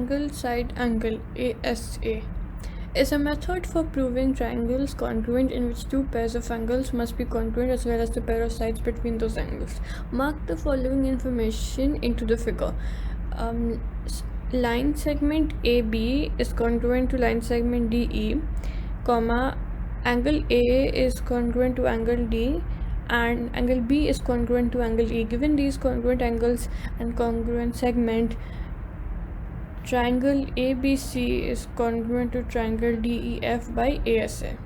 angle side angle ASA is a method for proving triangles congruent in which two pairs of angles must be congruent as well as the pair of sides between those angles. Mark the following information into the figure. Line segment AB is congruent to line segment DE, comma, angle A is congruent to angle D, and angle B is congruent to angle E. Given these congruent angles and congruent segment, triangle ABC is congruent to triangle DEF by ASA.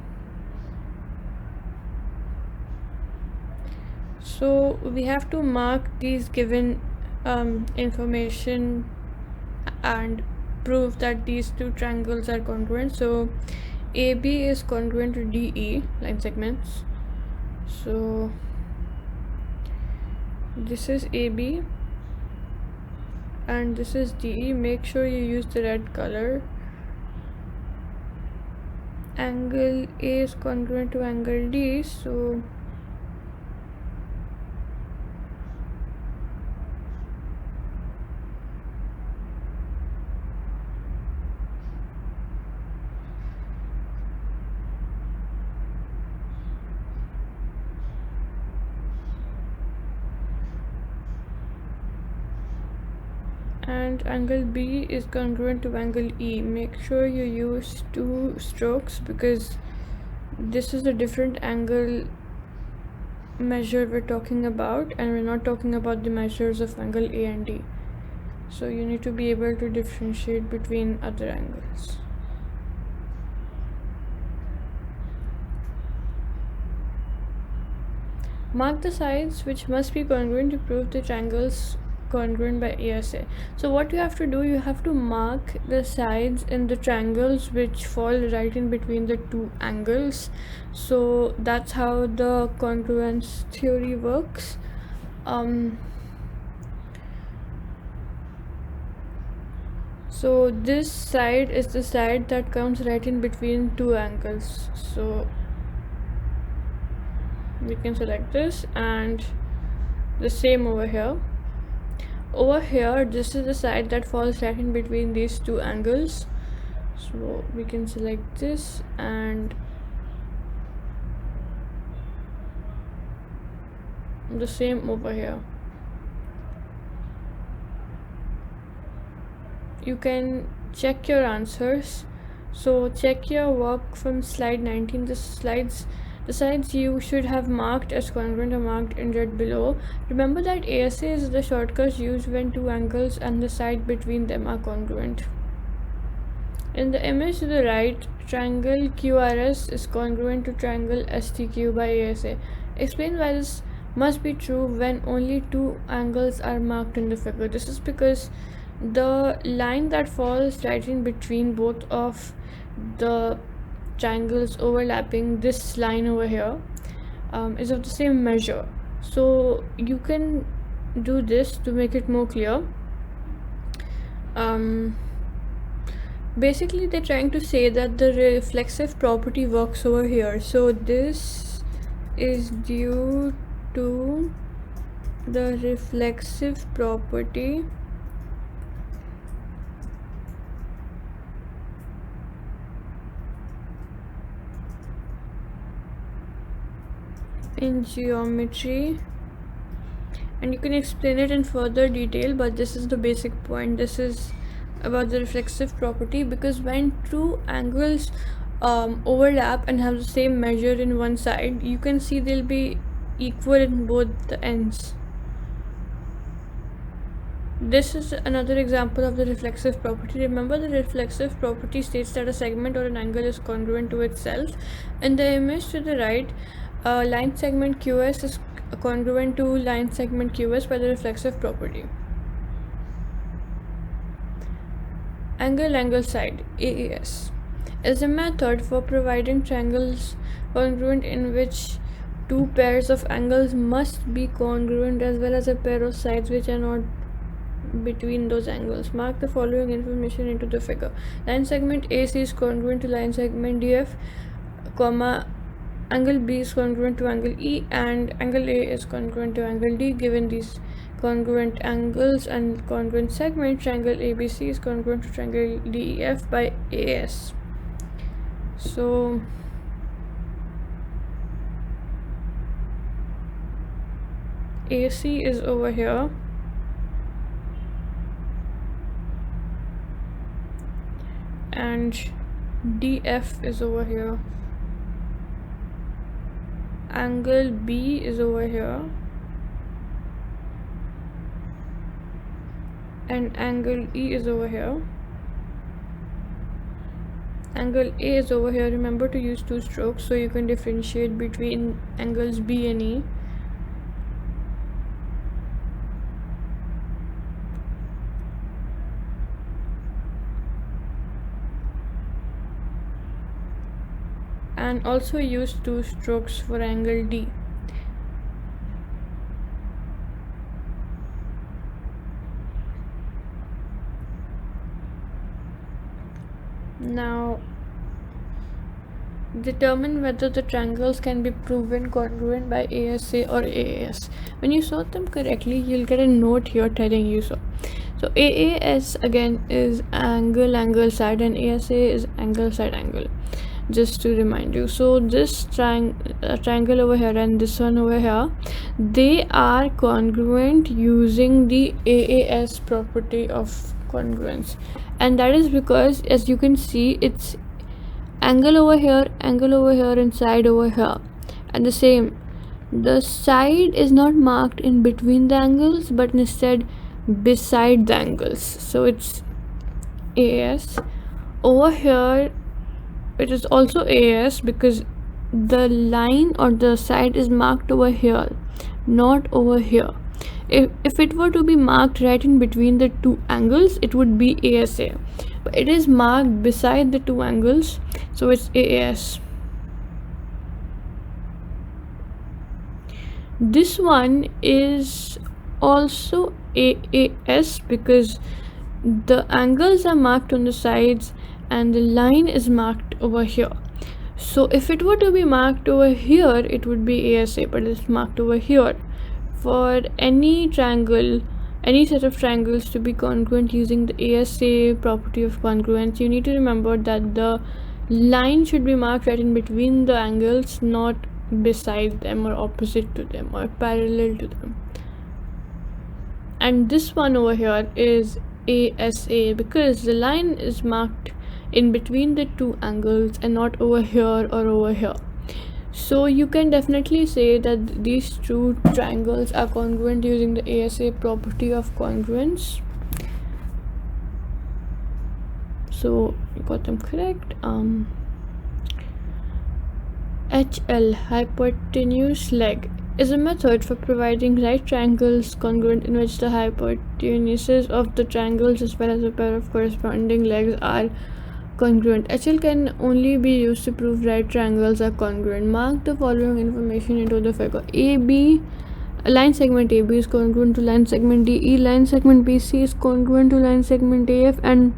So we have to mark these given information and prove that these two triangles are congruent. So AB is congruent to DE line segments. So this is AB and this is DE. Make sure you use the red color. Angle A is congruent to angle D, so and angle B is congruent to angle E. Make sure you use two strokes because this is a different angle measure we're talking about, and we're not talking about the measures of angle A and D. So you need to be able to differentiate between other angles. Mark the sides which must be congruent to prove the triangles congruent by ASA. So what you have to do, you have to mark the sides in the triangles which fall right in between the two angles. So that's how the congruence theory works. So this side is the side that comes right in between two angles. So we can select this, and the same over here. Over here, this is the side that falls right in between these two angles. So we can select this, and the same over here. You can check your answers. So check your work from slide 19. The sides you should have marked as congruent are marked in red below. Remember that ASA is the shortcut used when two angles and the side between them are congruent. In the image to the right, triangle QRS is congruent to triangle STQ by ASA. Explain why this must be true when only two angles are marked in the figure. This is because the line that falls right in between both of the triangles overlapping this line over here is of the same measure. So you can do this to make it more clear. Basically they're trying to say that the reflexive property works over here. So this is due to the reflexive property in geometry, and you can explain it in further detail, but this is the basic point. This is about the reflexive property because when two angles overlap and have the same measure in one side, you can see they'll be equal in both the ends. This is another example of the reflexive property. Remember, the reflexive property states that a segment or an angle is congruent to itself. In the image to the right, line segment QS is congruent to line segment QS by the reflexive property. Angle side AAS is a method for providing triangles congruent in which two pairs of angles must be congruent as well as a pair of sides which are not between those angles. Mark the following information into the figure. Line segment AC is congruent to line segment DF, comma, angle B is congruent to angle E, and angle A is congruent to angle D. Given these congruent angles and congruent segment, triangle ABC is congruent to triangle DEF by AS. So AC is over here and DF is over here. Angle B is over here and angle E is over here. Angle A is over here. Remember to use two strokes so you can differentiate between angles B and E. And also use two strokes for angle D. Now determine whether the triangles can be proven congruent by ASA or AAS. When you sort them correctly, you'll get a note here telling you so. So AAS again is angle side and ASA is angle side angle, just to remind you. So this triangle over here and this one over here, they are congruent using the AAS property of congruence, and that is because, as you can see, it's angle over here and side over here, and the same, the side is not marked in between the angles but instead beside the angles. So it's AAS. Over here it is also AS because the line or the side is marked over here, not over here. If it were to be marked right in between the two angles, it would be ASA, but it is marked beside the two angles, so it's AAS. This one is also AAS because the angles are marked on the sides and the line is marked over here. So if it were to be marked over here, it would be ASA, but it's marked over here. For any triangle, any set of triangles to be congruent using the ASA property of congruence, you need to remember that the line should be marked right in between the angles, not beside them or opposite to them or parallel to them. And this one over here is ASA because the line is marked in between the two angles and not over here or over here. So you can definitely say that these two triangles are congruent using the ASA property of congruence. So you got them correct. HL, hypotenuse leg, is a method for providing right triangles congruent in which the hypotenuses of the triangles as well as a pair of corresponding legs are congruent. HL can only be used to prove right triangles are congruent. Mark the following information into the figure. AB, line segment AB is congruent to line segment DE, line segment BC is congruent to line segment AF, and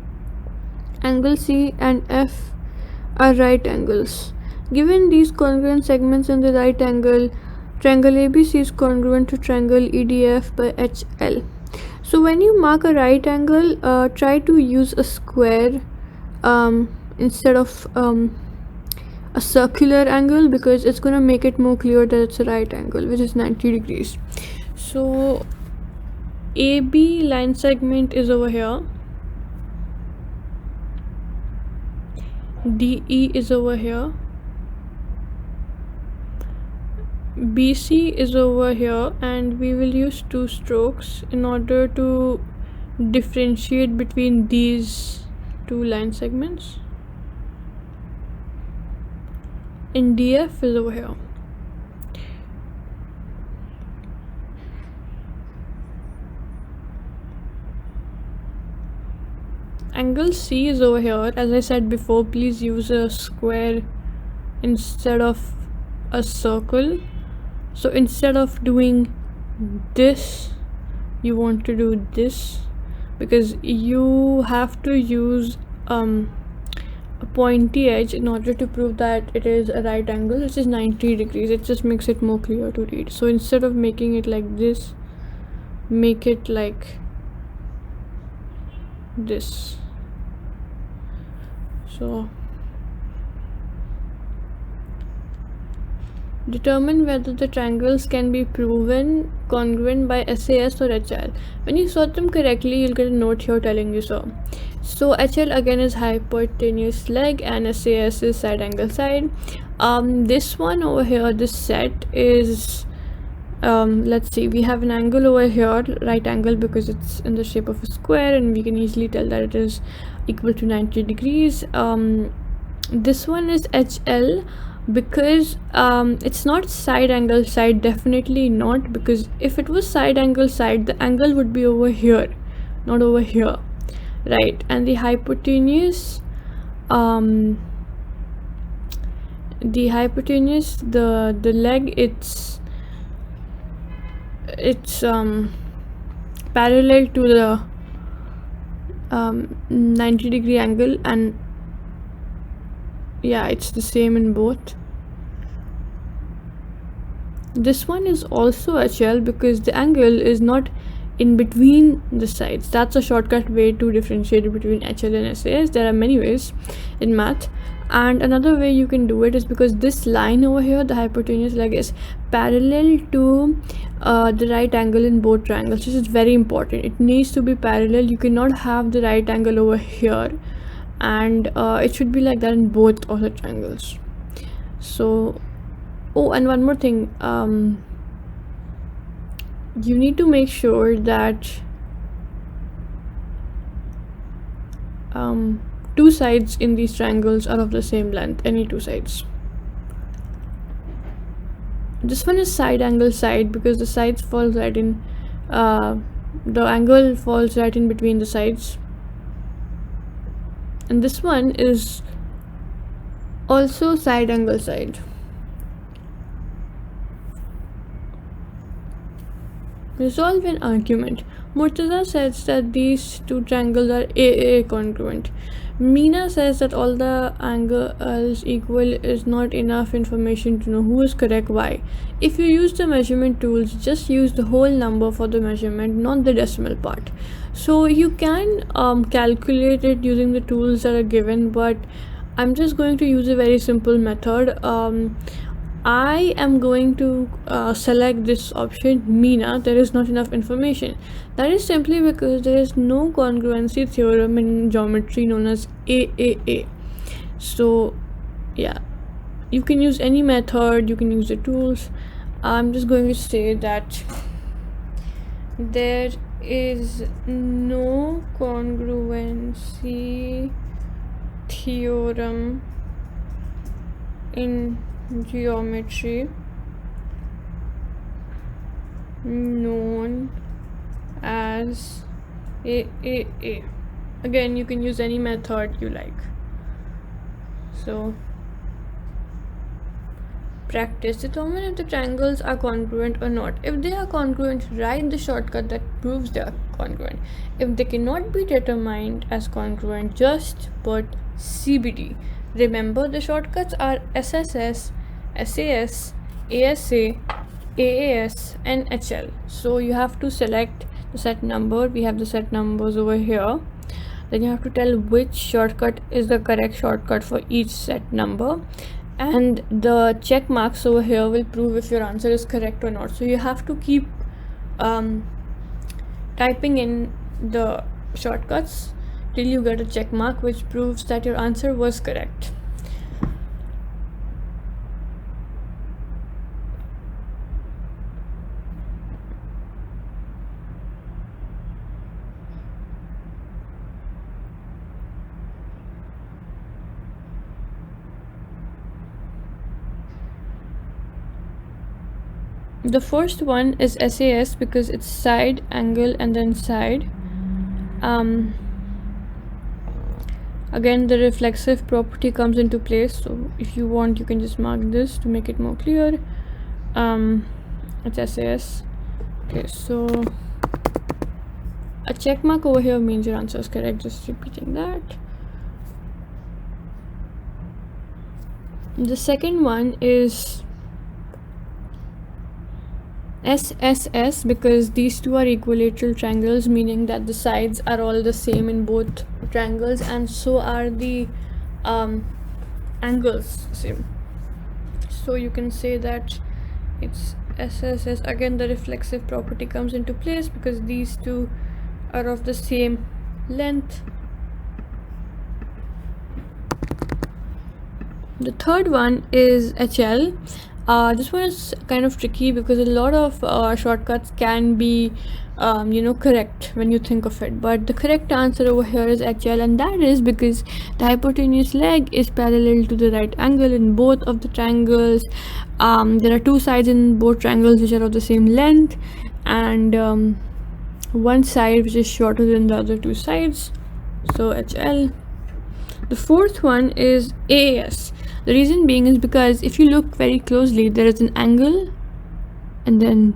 angle C and F are right angles. Given these congruent segments in the right angle, triangle ABC is congruent to triangle EDF by HL. So when you mark a right angle, try to use a square instead of a circular angle, because it's going to make it more clear that it's a right angle, which is 90 degrees. So AB line segment is over here, DE is over here, BC is over here, and we will use two strokes in order to differentiate between these two line segments. And DF is over here. Angle C is over here. As I said before, please use a square instead of a circle. So instead of doing this, you want to do this, because you have to use a pointy edge in order to prove that it is a right angle, which is 90 degrees. It just makes it more clear to read. So instead of making it like this, make it like this. So determine whether the triangles can be proven congruent by SAS or HL. When you sort them correctly, you'll get a note here telling you so. So HL again is hypotenuse leg and SAS is side angle side. This one over here, this set is let's see, we have an angle over here, right angle, because it's in the shape of a square and we can easily tell that it is equal to 90 degrees. This one is HL because it's not side angle side, definitely not, because if it was side angle side, the angle would be over here, not over here, right? And the hypotenuse, the leg, it's parallel to the 90-degree angle, and yeah, it's the same in both. This one is also HL because the angle is not in between the sides. That's a shortcut way to differentiate between HL and SAS. There are many ways in math, and another way you can do it is because this line over here, the hypotenuse leg, is parallel to the right angle in both triangles. This is very important. It needs to be parallel. You cannot have the right angle over here, and it should be like that in both of the triangles. So, oh, and one more thing, you need to make sure that two sides in these triangles are of the same length, any two sides. This one is side angle side because the sides fall right in, the angle falls right in between the sides. And this one is also side angle side. Resolve an argument. Murtaza says that these two triangles are AA congruent. Meena says that all the angles equal is not enough information to know who is correct. Why? If you use the measurement tools, just use the whole number for the measurement, not the decimal part. So you can calculate it using the tools that are given, but I'm just going to use a very simple method. I am going to select this option, Meena. There is not enough information. That is simply because there is no congruency theorem in geometry known as AAA. So yeah, you can use any method, you can use the tools. I'm just going to say that there is no congruency theorem in geometry known as AAA. Again, you can use any method you like. So practice. Determine if the triangles are congruent or not. If they are congruent, write the shortcut that proves they are congruent. If they cannot be determined as congruent, just put CBD. Remember, the shortcuts are SSS, SAS, ASA, AAS, and HL. So you have to select the set number. We have the set numbers over here. Then you have to tell which shortcut is the correct shortcut for each set number, and the check marks over here will prove if your answer is correct or not. So you have to keep typing in the shortcuts till you get a check mark which proves that your answer was correct. The first one is SAS because it's side, angle, and then side. Again, the reflexive property comes into place, so if you want you can just mark this to make it more clear. It's SAS. Okay, so a check mark over here means your answer is correct, just repeating that. The second one is SSS because these two are equilateral triangles, meaning that the sides are all the same in both triangles, and so are the angles same. So you can say that it's SSS. Again, the reflexive property comes into place because these two are of the same length. The third one is HL. This one is kind of tricky because a lot of shortcuts can be correct when you think of it, but the correct answer over here is HL, and that is because the hypotenuse leg is parallel to the right angle in both of the triangles. There are two sides in both triangles which are of the same length, and one side which is shorter than the other two sides, so HL. The fourth one is AAS. The reason being is because if you look very closely, there is an angle, and then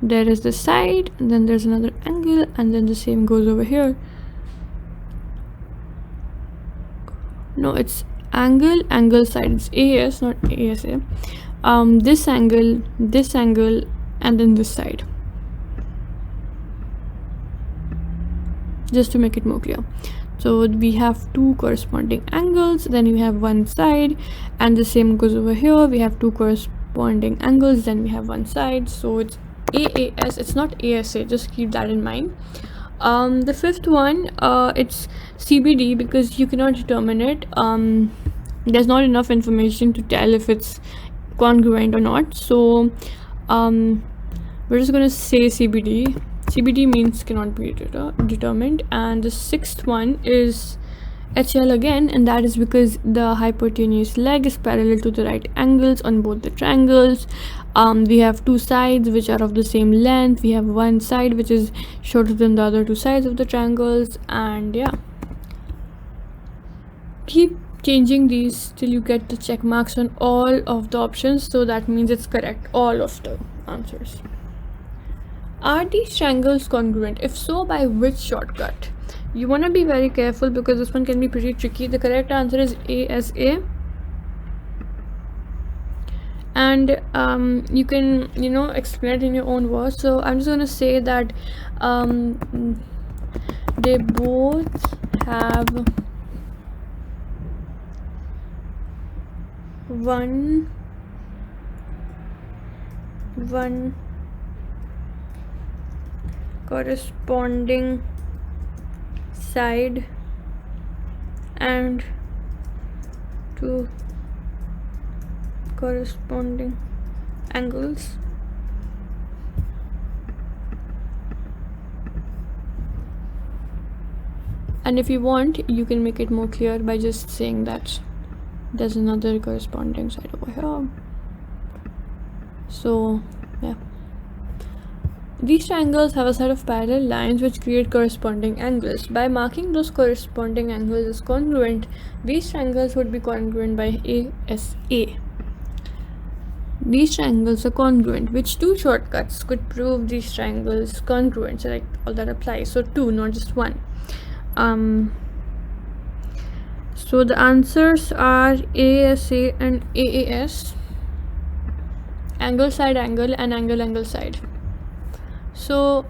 there is the side, and then there's another angle, and then the same goes over here. No, it's angle, side. It's AAS, not ASA. This angle, and then this side. Just to make it more clear. So we have two corresponding angles, then we have one side, and the same goes over here. We have two corresponding angles, then we have one side. So it's AAS, it's not ASA, just keep that in mind. The fifth one, it's CBD because you cannot determine it. There's not enough information to tell if it's congruent or not. So we're just gonna say CBD. CBD means cannot be determined. And the sixth one is HL again, and that is because the hypotenuse leg is parallel to the right angles on both the triangles. We have two sides which are of the same length. We have one side which is shorter than the other two sides of the triangles, and yeah, keep changing these till you get the check marks on all of the options, so that means it's correct, all of the answers. Are these triangles congruent? If so, by which shortcut? You want to be very careful because this one can be pretty tricky. The correct answer is ASA, and you can explain it in your own words. So I'm just going to say that they both have one corresponding side and two corresponding angles. And if you want, you can make it more clear by just saying that there's another corresponding side over here. So yeah, these triangles have a set of parallel lines which create corresponding angles. By marking those corresponding angles as congruent, these triangles would be congruent by ASA. These triangles are congruent. Which two shortcuts could prove these triangles congruent? So like all that applies. So two, not just one. So the answers are ASA and AAS. Angle side angle and angle side. So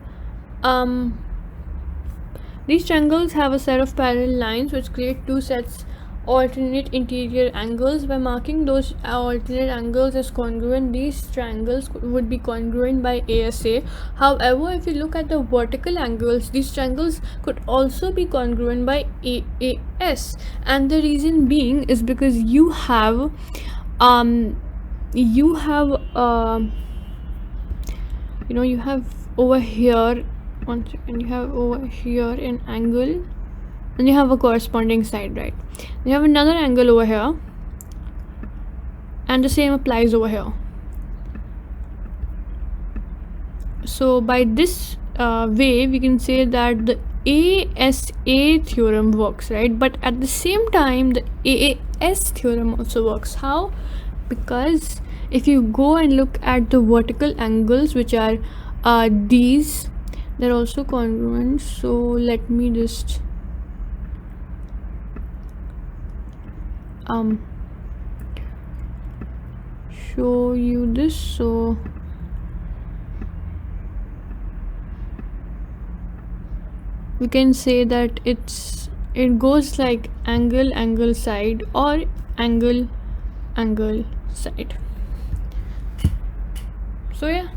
these triangles have a set of parallel lines which create two sets alternate interior angles. By marking those alternate angles as congruent, these triangles would be congruent by ASA. However, if you look at the vertical angles, these triangles could also be congruent by AAS, and the reason being is because you have over here, one second, you have over here an angle and you have a corresponding side, right? You have another angle over here and the same applies over here. So by this way we can say that the ASA theorem works, right? But at the same time the AAS theorem also works. How? Because if you go and look at the vertical angles, which are these, they're also congruent. So let me just show you this. So we can say that it goes like angle angle side or angle angle side. So yeah,